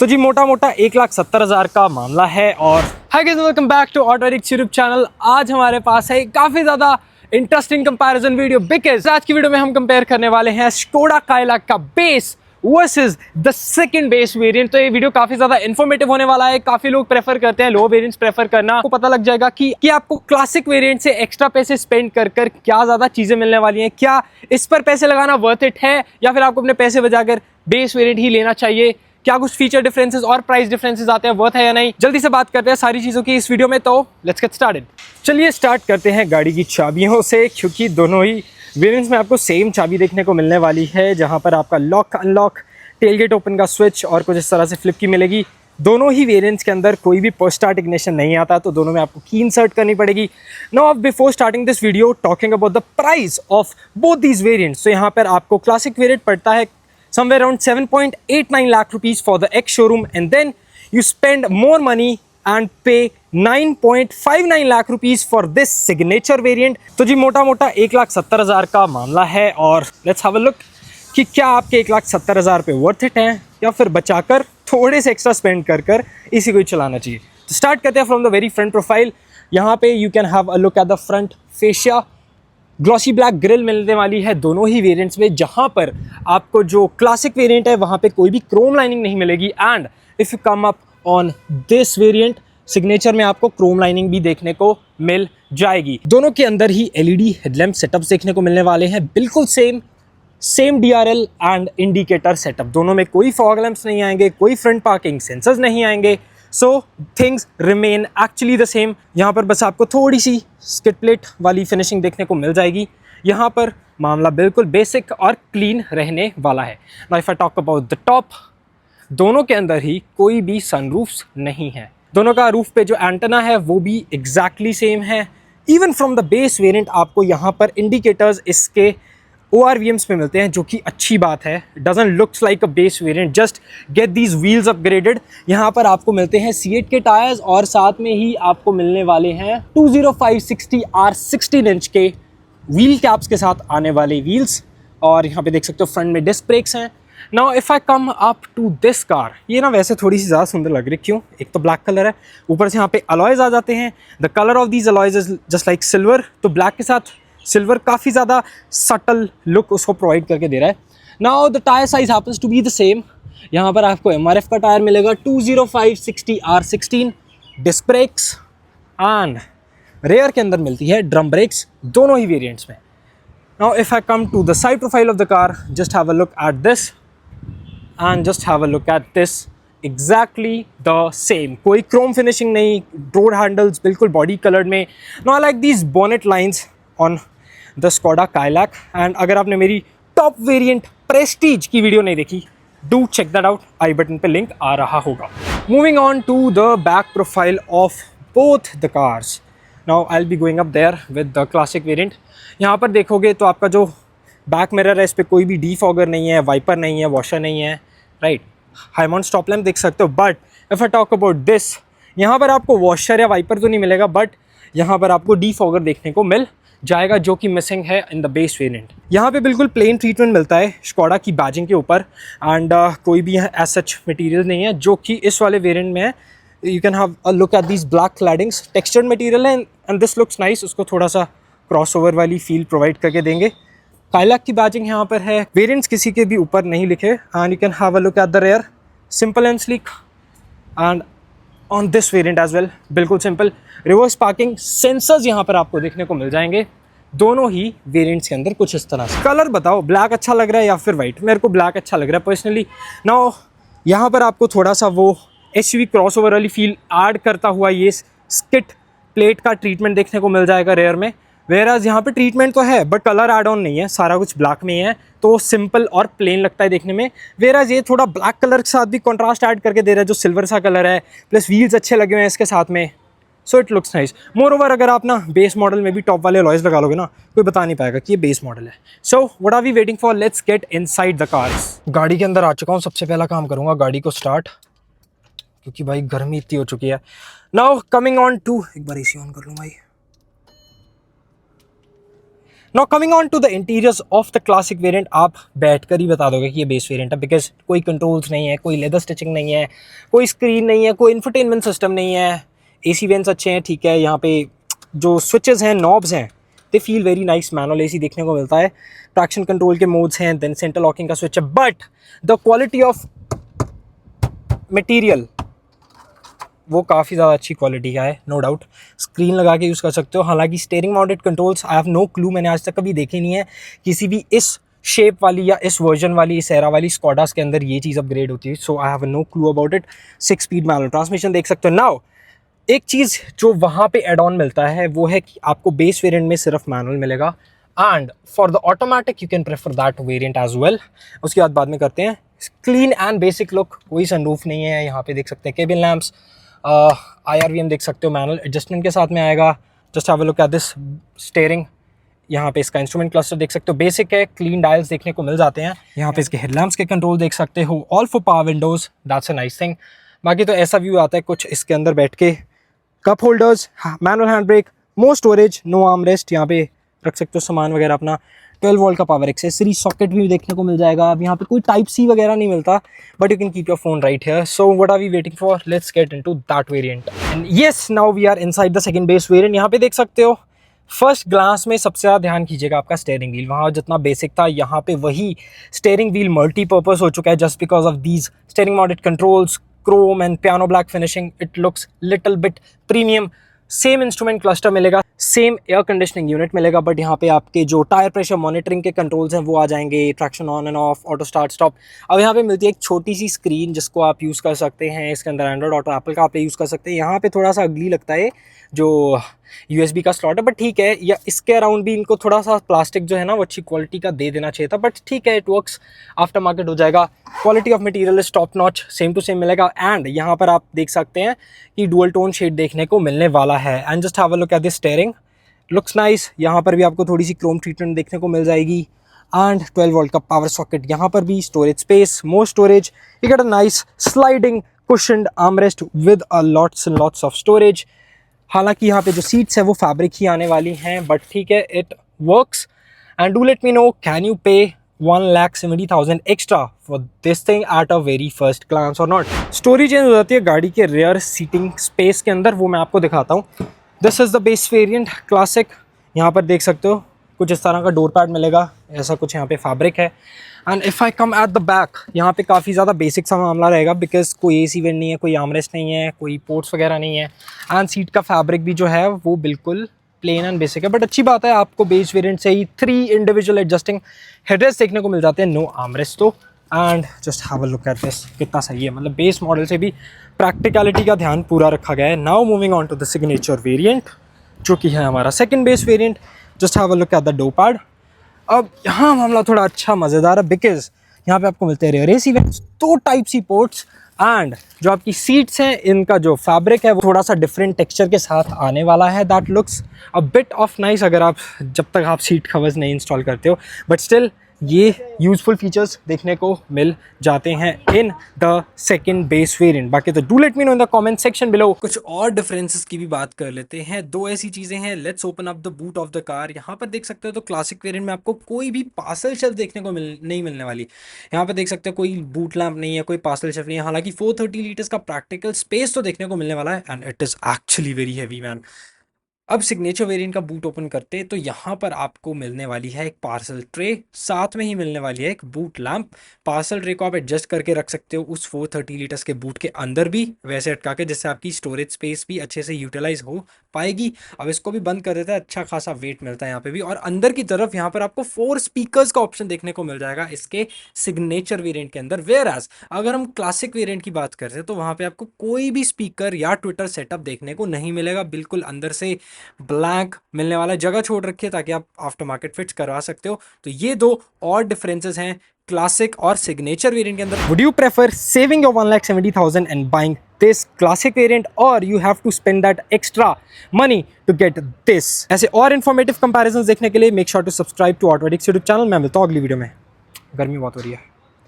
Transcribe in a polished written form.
तो जी मोटा मोटा 1,70,000 का मामला है। और hi guys, welcome back to Auto Addicts YouTube channel. आज हमारे पास है काफ़ी ज़्यादा इंटरेस्टिंग कंपैरिजन वीडियो, बिकॉज आज की वीडियो में हम कंपेयर करने वाले हैं स्कोडा काइलाक का base versus the second base variant. तो ये वीडियो काफी ज्यादा इन्फॉर्मेटिव होने वाला है। काफी लोग प्रेफर करते हैं लो वेरिएंट्स प्रेफर करना। आपको पता लग जाएगा कि आपको क्लासिक वेरिएंट से एक्स्ट्रा पैसे स्पेंड कर क्या ज्यादा चीजें मिलने वाली हैं, क्या इस पर पैसे लगाना वर्थ इट है या फिर आपको अपने पैसे बचाकर बेस वेरिएंट ही लेना चाहिए, क्या कुछ फीचर डिफरेंसेस और प्राइस डिफरेंसेस आते हैं, वर्थ है या नहीं। जल्दी से बात करते हैं सारी चीजों की इस वीडियो में। तो लेट्स गेट स्टार्टेड। चलिए स्टार्ट करते हैं गाड़ी की चाबियों से, क्योंकि दोनों ही वेरिएंट्स में आपको सेम चाबी देखने को मिलने वाली है, जहां पर आपका लॉक अनलॉक, टेलगेट ओपन का स्विच और कुछ इस तरह से फ्लिप की मिलेगी। दोनों ही वेरिएंट्स के अंदर कोई भी पोस्ट स्टार्ट इग्निशन नहीं आता, तो दोनों में आपको की इंसर्ट करनी पड़ेगी। Now before starting this video talking about the price of both these variants, तो यहाँ पर आपको क्लासिक वेरिएंट पड़ता है somewhere around 7.89 lakh rupees for the X showroom, and then you spend more money and pay 9.59 lakh rupees for this signature variant। तो जी मोटा मोटा 1,70,000 का मामला है। और लेट्स हैव अ लुक कि क्या आपके 1,70,000 पे वर्थ इट हैं या फिर बचाकर थोड़े से एक्स्ट्रा स्पेंड कर इसी को ही चलाना चाहिए। तो स्टार्ट करते हैं from the very front profile. यहाँ पे you can have a look at the front fascia. Glossy black grill मिलने वाली है दोनों ही वेरिएंट्स में, जहां पर आपको जो क्लासिक वेरिएंट है वहां पे कोई भी क्रोम लाइनिंग नहीं मिलेगी। And if you come up on this variant signature में आपको क्रोम लाइनिंग भी देखने को मिल जाएगी। दोनों के अंदर ही एलईडी हेडलैम्प सेटअप्स देखने को मिलने वाले हैं, बिल्कुल same DRL and indicator setup. दोनों में कोई फॉग लैंप्स नहीं आएंगे, कोई फ्रंट पार्किंग सेंसर्स नहीं आएंगे। So things remain actually the same. यहाँ पर बस आपको थोड़ी सी स्किड प्लेट वाली फिनिशिंग देखने को मिल जाएगी। यहाँ पर मामला बिल्कुल बेसिक और क्लीन रहने वाला है। Now if I talk about the top, दोनों के अंदर ही कोई भी सनरूफ्स नहीं है। दोनों का रूफ पे जो एंटेना है वो भी एग्जैक्टली सेम है। Even from the base variant आपको यहाँ पर इंडिकेटर्स इसके ORVMs पे मिलते हैं, जो कि अच्छी बात है। Doesn't looks like a base variant, just get these wheels upgraded. यहाँ पर आपको मिलते हैं C8 के टायर्स और साथ में ही आपको मिलने वाले हैं 205/60R 16 इंच के व्हील कैप्स के साथ आने वाले व्हील्स। और यहाँ पे देख सकते हो फ्रंट में डिस्क ब्रेक्स हैं। Now if I come up to this car, ये ना वैसे थोड़ी सी ज़्यादा सुंदर लग रही है। क्यों? एक तो ब्लैक कलर है, ऊपर से यहाँ पे अलॉयज आ जाते हैं। The colour of these alloys is just like silver, तो ब्लैक के साथ सिल्वर काफ़ी ज़्यादा सटल लुक उसको प्रोवाइड करके दे रहा है। Now the tyre size happens to be the same. यहाँ पर आपको MRF का टायर मिलेगा 205/60R 16, disc brakes and rare के अंदर मिलती है ड्रम ब्रेक्स दोनों ही वेरिएंट्स में। Now if I come to the side profile of the car, just have a look at this and just have a look at this, exactly the same. कोई chrome finishing नहीं, door handles बिल्कुल body coloured में। Now I like these bonnet lines on the Skoda Kylaq. And अगर आपने मेरी top variant Prestige की video नहीं देखी, do check that out, I button पे लिंक आ रहा होगा। Moving on to the back profile of both the cars. Now I will be going up there with the Classic variant. यहाँ पर देखोगे तो आपका जो बैक मिरर है इस पर कोई भी डीफॉगर नहीं है, वाइपर नहीं है, वॉशर नहीं है, right. High mount stop lamp देख सकते हो। But if I talk about this, यहाँ पर आपको वॉशर या वाइपर तो नहीं मिलेगा, बट यहाँ पर आपको डीफॉगर देखने को मिल जाएगा, जो कि मिसिंग है इन द बेस वेरिएंट। यहाँ पे बिल्कुल प्लेन ट्रीटमेंट मिलता है स्कोडा की बैजिंग के ऊपर। एंड कोई भी एज सच मटेरियल नहीं है, जो कि इस वाले वेरिएंट में है। You can have a look at these black claddings, textured material है एंड दिस लुक्स नाइस। उसको थोड़ा सा क्रॉसओवर वाली फील प्रोवाइड करके देंगे। काइलाक की बैजिंग यहाँ पर है, वेरिएंट्स किसी के भी ऊपर नहीं लिखे। And you can have a look at the rear, simple and sleek. And on this variant as well, बिल्कुल सिंपल। रिवर्स पार्किंग सेंसर्स यहाँ पर आपको देखने को मिल जाएंगे दोनों ही वेरिएंट्स के अंदर कुछ इस तरह से। कलर बताओ, ब्लैक अच्छा लग रहा है या फिर वाइट? मेरे को ब्लैक अच्छा लग रहा है पर्सनली। नाउ यहाँ पर आपको थोड़ा सा वो SUV क्रॉसओवर वाली फील ऐड करता हुआ ये स्किट प्लेट का ट्रीटमेंट देखने को मिल जाएगा रेयर में। वेराज यहाँ पे ट्रीटमेंट तो है बट कलर एड ऑन नहीं है, सारा कुछ ब्लैक में ही है, तो सिंपल और प्लेन लगता है देखने में। वेराज ये थोड़ा ब्लैक कलर के साथ भी कंट्रास्ट ऐड करके दे रहा है, जो सिल्वर सा कलर है, प्लस व्हील्स अच्छे लगे हुए हैं इसके साथ में। So it looks nice. More over अगर आप ना बेस मॉडल में भी टॉप वाले अलॉयज लगा लोगे ना, कोई बता नहीं पाएगा कि ये बेस मॉडल है। So what are we waiting for, let's get inside the cars. गाड़ी के अंदर आ चुका हूँ। सबसे पहला काम करूँगा गाड़ी को स्टार्ट, क्योंकि भाई गर्मी इतनी हो चुकी है। नाउ कमिंग ऑन टू, एक बार AC ऑन कर लूँ भाई। Now coming on to the interiors of the Classic variant, आप बैठ कर ही बता दोगे कि ये बेस वेरिएंट है, बिकॉज कोई कंट्रोल्स नहीं है, कोई लेदर स्टिचिंग नहीं है, कोई स्क्रीन नहीं है, कोई इंफोटेनमेंट सिस्टम नहीं है, AC वेंट्स अच्छे हैं, ठीक है, यहाँ पे जो स्विचेस हैं, नॉब्स हैं, they feel very nice, manual AC देखने को मिलता है, ट्रैक्शन कंट्रोल के मोड्स हैं, देन सेंटर लॉकिंग का स्विच है, but the quality of material वो काफ़ी ज़्यादा अच्छी क्वालिटी का है, नो डाउट। स्क्रीन लगा के यूज़ कर सकते हो, हालांकि steering mounted controls I have no clue, मैंने आज तक कभी देखे नहीं है किसी भी इस शेप वाली या इस वर्जन वाली, इस एरा वाली स्कॉडास के अंदर ये चीज़ अपग्रेड होती है, so I have no clue about it. 6 speed manual transmission देख सकते हो। नाउ एक चीज़ जो वहाँ पे एड ऑन मिलता है वो है कि आपको बेस वेरिएंट में सिर्फ मैनुअल मिलेगा, and for the automatic you can prefer that variant as well. उसकी बात बाद में करते हैं। क्लीन एंड बेसिक लुक, कोई सनरूफ नहीं है, यहाँ पे देख सकते हैं केबिन लैम्प्स, IRVM देख सकते हो, मैनुअल एडजस्टमेंट के साथ में आएगा। Just have a look at this steering, यहाँ पे इसका इंस्ट्रूमेंट क्लस्टर देख सकते हो, बेसिक है, क्लीन डायल्स देखने को मिल जाते हैं। यहाँ पे इसके हेडलैम्प्स के कंट्रोल देख सकते हो, all for power Windows, that's a nice thing. बाकी तो ऐसा व्यू आता है कुछ इसके अंदर बैठ के। Cup holders, manual hand brake, more storage, no arm rest, यहाँ पे रख सकते हो सामान वगैरह अपना। 12 वोल्ट का पावर एक्सेसरी सॉकेट भी देखने को मिल जाएगा। अब यहाँ पे कोई टाइप सी वगैरह नहीं मिलता, but you can keep your phone right here. So what are we waiting for, let's get into that variant. And yes, now we are inside the second base variant. यहाँ पे देख सकते हो, फर्स्ट ग्लांस में सबसे ज़्यादा ध्यान कीजिएगा आपका स्टीयरिंग व्हील। वहाँ जितना बेसिक था, यहाँ पे वही स्टीयरिंग व्हील मल्टीपर्पज हो चुका है, just because of these steering mounted controls, Chrome and piano black finishing, it looks little bit premium. Same instrument cluster मिलेगा, सेम एयर कंडीशनिंग यूनिट मिलेगा, बट यहाँ पे आपके जो टायर प्रेशर मॉनिटरिंग के कंट्रोल्स हैं वो आ जाएंगे, traction on end of, auto start stop. अब यहाँ पे मिलती है एक छोटी सी स्क्रीन जिसको आप यूज़ कर सकते हैं, इसके अंदर एंड्रॉइड ऑटो, एप्पल का आप यूज़ कर सकते हैं। यहाँ पे थोड़ा सा अगली लगता है जो USB का स्लॉट है, बट ठीक है, या इसके अराउंड भी इनको थोड़ा सा प्लास्टिक जो है ना वो अच्छी क्वालिटी का दे देना चाहिए था, बट ठीक है, इट वर्क्स, आफ्टर मार्केट हो जाएगा। Quality of material is top notch, same to same मिलेगा। एंड यहाँ पर आप देख सकते हैं कि डुअल टोन शेड देखने को मिलने वाला है। And just have a look at this steering, looks nice. यहाँ पर भी आपको थोड़ी सी क्रोम ट्रीटमेंट देखने को मिल जाएगी। एंड 12 वोल्ट का पावर सॉकेट, यहाँ पर भी storage space, more storage, you get a nice sliding cushioned armrest with a lots and lots of storage। हालांकि यहाँ पे जो सीट्स है वो फैब्रिक ही आने वाली हैं, बट ठीक है, it works. And do let me know, can you pay 1,70,000 extra for this thing at a very first glance और नॉट। स्टोरी चेंज हो जाती है गाड़ी के रेयर सीटिंग स्पेस के अंदर, वो मैं आपको दिखाता हूँ। This is the base variant classic. यहाँ पर देख सकते हो कुछ इस तरह का डोर पैड मिलेगा, ऐसा कुछ यहाँ पे फैब्रिक है। And if I come at the back, यहाँ पे काफ़ी ज़्यादा बेसिक सा मामला रहेगा, बिकॉज कोई AC वेंट नहीं है, कोई आर्मरेस्ट नहीं है, कोई पोर्ट्स वगैरह नहीं है। एंड सीट का फैब्रिक भी जो है वो बिल्कुल प्लेन एंड बेसिक है, बट अच्छी बात है, आपको बेस वेरिएंट से ही 3 इंडिविजुअल एडजस्टिंग हेडरेस्ट देखने को मिल जाते हैं, नो आर्मरेस्ट। तो and just have a look at this, कितना सही है, मतलब बेस मॉडल से भी प्रैक्टिकलिटी का ध्यान पूरा रखा गया है। Now moving on to the Signature variant, जो कि है हमारा second base variant. Just have a look at the door pad. अब यहाँ मामला थोड़ा अच्छा मज़ेदार है, बिकॉज यहाँ पे आपको मिलते हैं rear AC vents, 2 type C ports, and जो आपकी सीट्स हैं इनका जो फैब्रिक है वो थोड़ा सा डिफरेंट टेक्सचर के साथ आने वाला है। That looks a bit of nice, अगर आप जब तक आप सीट कवर्स नहीं इंस्टॉल करते हो, बट स्टिल ये यूजफुल फीचर्स देखने को मिल जाते हैं in the second base variant. बाकी तो do let me no in the comment section below. कुछ और डिफरेंसेस की भी बात कर लेते हैं। 2 ऐसी चीज़ें हैं। Let's open up the boot of the car. यहाँ पर देख सकते हो तो क्लासिक वेरिएंट में आपको कोई भी पार्सल शेल्फ देखने को नहीं मिलने वाली। यहाँ पर देख सकते हो कोई बूट लैम्प नहीं है, कोई पार्सल शेल्फ नहीं है। हालांकि 430 लीटर्स का प्रैक्टिकल स्पेस तो देखने को मिलने वाला है, and it is actually very heavy man. अब सिग्नेचर वेरिएंट का बूट ओपन करते हैं तो यहाँ पर आपको मिलने वाली है एक पार्सल ट्रे, साथ में ही मिलने वाली है एक बूट लैम्प। पार्सल ट्रे को आप एडजस्ट करके रख सकते हो उस 430 लीटर्स के बूट के अंदर भी वैसे अटका के, जिससे आपकी स्टोरेज स्पेस भी अच्छे से यूटिलाइज हो पाएगी। अब इसको भी बंद कर देता है, अच्छा खासा वेट मिलता है यहाँ पे भी। और अंदर की तरफ यहाँ पर आपको 4 स्पीकर्स का ऑप्शन देखने को मिल जाएगा इसके सिग्नेचर वेरिएंट के अंदर। वेयर एज अगर हम क्लासिक वेरिएंट की बात करते हैं तो वहाँ पे आपको कोई भी स्पीकर या ट्विटर सेटअप देखने को नहीं मिलेगा, बिल्कुल अंदर से ब्लैंक मिलने वाला, जगह छोड़ रखी है ताकि आप आफ्टर मार्केट फिट्स करवा सकते हो। तो ये 2 और डिफरेंसेस हैं क्लासिक और सिग्नेचर वेरिएंट के अंदर। Would you prefer saving your 1,70,000 and buying this classic variant, और you have to spend that extra money to get this? ऐसे और इन्फॉर्मेटिव कंपैरिजंस देखने के लिए make sure to subscribe to auto addicts YouTube channel. मैं मिलता हूं अगली वीडियो में। गर्मी बहुत हो रही है।